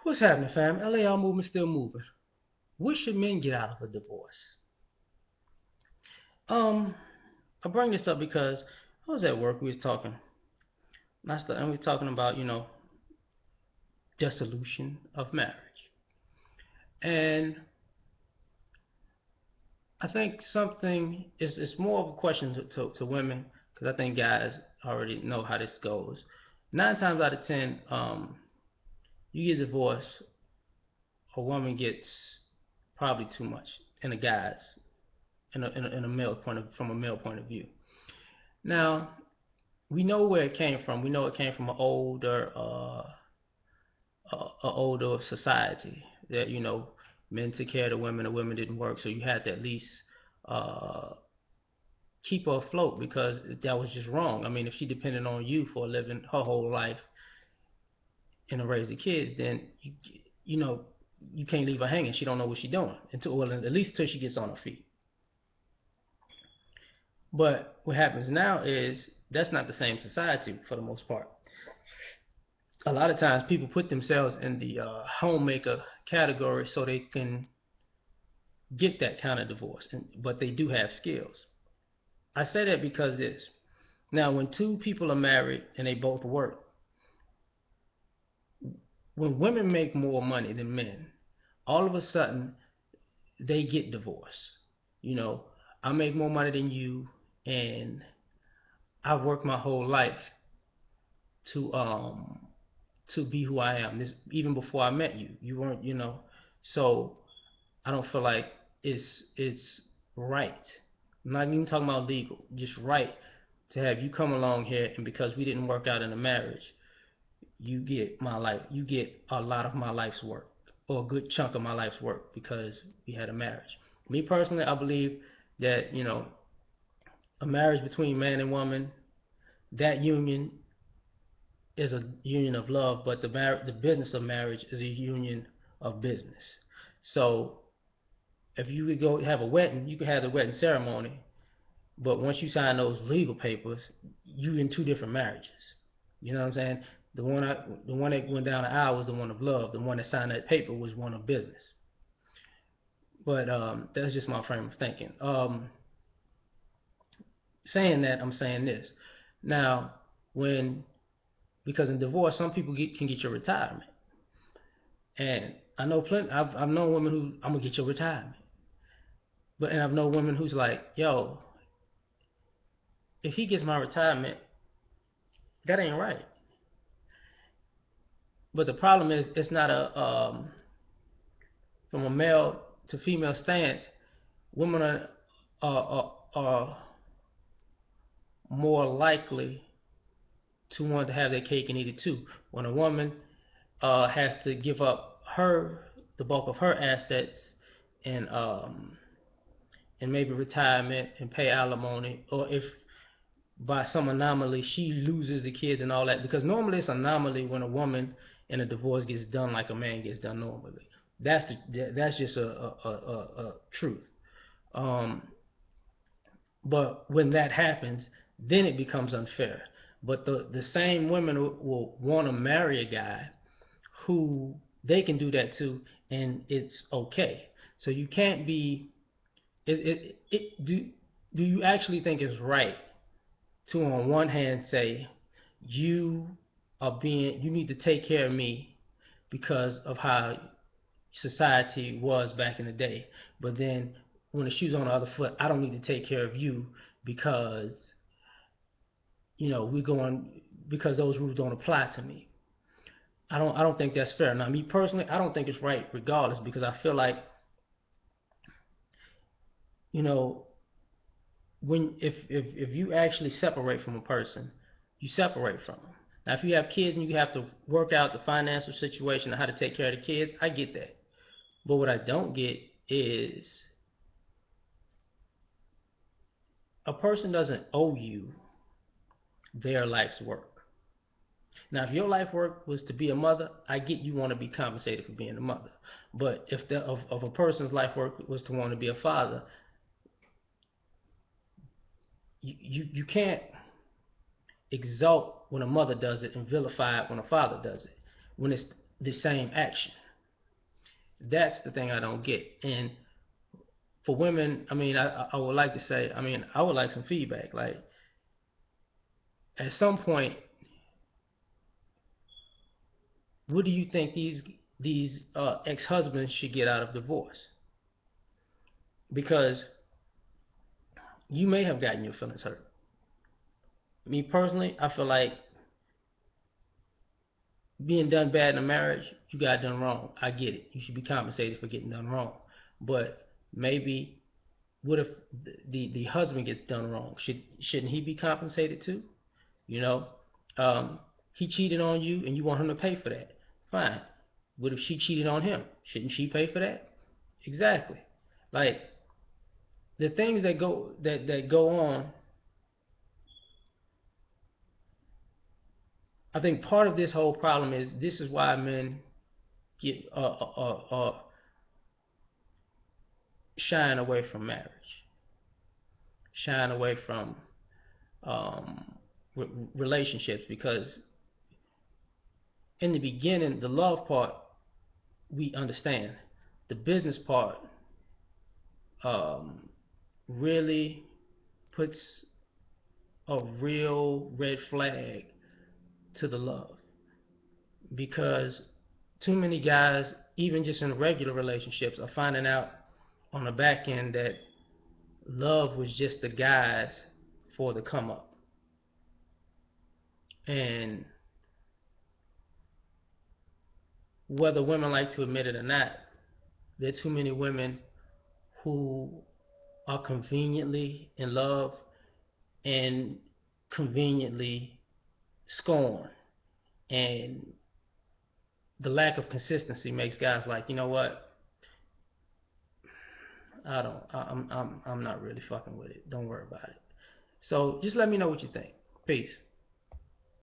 What's happening, fam? L.A.R movement still moving. What should men get out of a divorce? Um, I bring this up because I was at work. We was talking, and we was talking about dissolution of marriage, and I think something is more of a question to women because I think guys already know how this goes. 9 times out of 10, you get divorced, a woman gets probably too much in a guy's in a male point of from a male point of view. Now, we know where it came from. We know it came from an older society that men took care of the women, the women didn't work, so you had to at least uh, keep her afloat because that was just wrong. I mean, if she depended on you for a living her whole life and to raise the kids, then you know you can't leave her hanging. She don't know what she's doing until well, at least until she gets on her feet. But what happens now is that's not the same society for the most part. A lot of times people put themselves in the homemaker category so they can get that kind of divorce, but they do have skills. I say that because this. Now, when two people are married and they both work, when women make more money than men, all of a sudden they get divorced. You know, I make more money than you, and I've worked my whole life to um to be who I am. This even before I met you. You weren't, So I don't feel like it's right. I'm not even talking about legal, just right to have you come along here and because we didn't work out in a marriage, you get a lot of my life's work or a good chunk of my life's work because we had a marriage. Me personally, I believe that, a marriage between man and woman, that union is a union of love, but the business of marriage is a union of business. So if you could go have a wedding, you can have the wedding ceremony, but once you sign those legal papers, you in two different marriages. You know what I'm saying? The one that went down the aisle was the one of love. The one that signed that paper was one of business. But that's just my frame of thinking. Saying that, I'm saying this. Now, when because in divorce, some people can get your retirement, and I know plenty. I've known women who I'm gonna get your retirement, but and I've known women who's like, yo, if he gets my retirement, that ain't right. But the problem is, it's not a from a male to female stance. Women are more likely to want to have their cake and eat it too. When a woman has to give up the bulk of her assets and maybe retirement and pay alimony, or if by some anomaly she loses the kids and all that, because normally it's an anomaly when a woman in a divorce gets done like a man gets done normally. That's just a truth. Um, but when that happens, then it becomes unfair. But the same women will want to marry a guy who they can do that too, and it's okay. So you can't be. Do you actually think it's right to on one hand say you you need to take care of me because of how society was back in the day, but then when the shoe's on the other foot, I don't need to take care of you because we're going because those rules don't apply to me. I don't think that's fair. Now, me personally, I don't think it's right regardless because I feel like you know when if you actually separate from a person, you separate from them. Now, if you have kids and you have to work out the financial situation and how to take care of the kids, I get that. But what I don't get is a person doesn't owe you their life's work. Now, if your life work was to be a mother, I get you want to be compensated for being a mother. But if of a person's life work was to want to be a father, you can't exalt when a mother does it and vilify it when a father does it. When it's the same action. That's the thing I don't get. And for women, I mean, I would like to say, I mean, I would like some feedback. Like, at some point, what do you think these ex-husbands should get out of divorce? Because you may have gotten your feelings hurt. Me personally, I feel like being done bad in a marriage, you got done wrong. I get it. You should be compensated for getting done wrong. But maybe what if the husband gets done wrong? Shouldn't he be compensated too? You know, he cheated on you and you want him to pay for that. Fine. What if she cheated on him? Shouldn't she pay for that? Exactly. Like the things that go on. I think part of this whole problem is this is why men get shying away from marriage, shying away from um, relationships, because in the beginning, the love part we understand. The business part um, really puts a real red flag to the love, because too many guys, even just in regular relationships, are finding out on the back end that love was just the guise for the come up. And whether women like to admit it or not, there are too many women who are conveniently in love and conveniently scorned. And the lack of consistency makes guys like, you know what? I don't. I'm not really fucking with it. Don't worry about it. So just let me know what you think. Peace.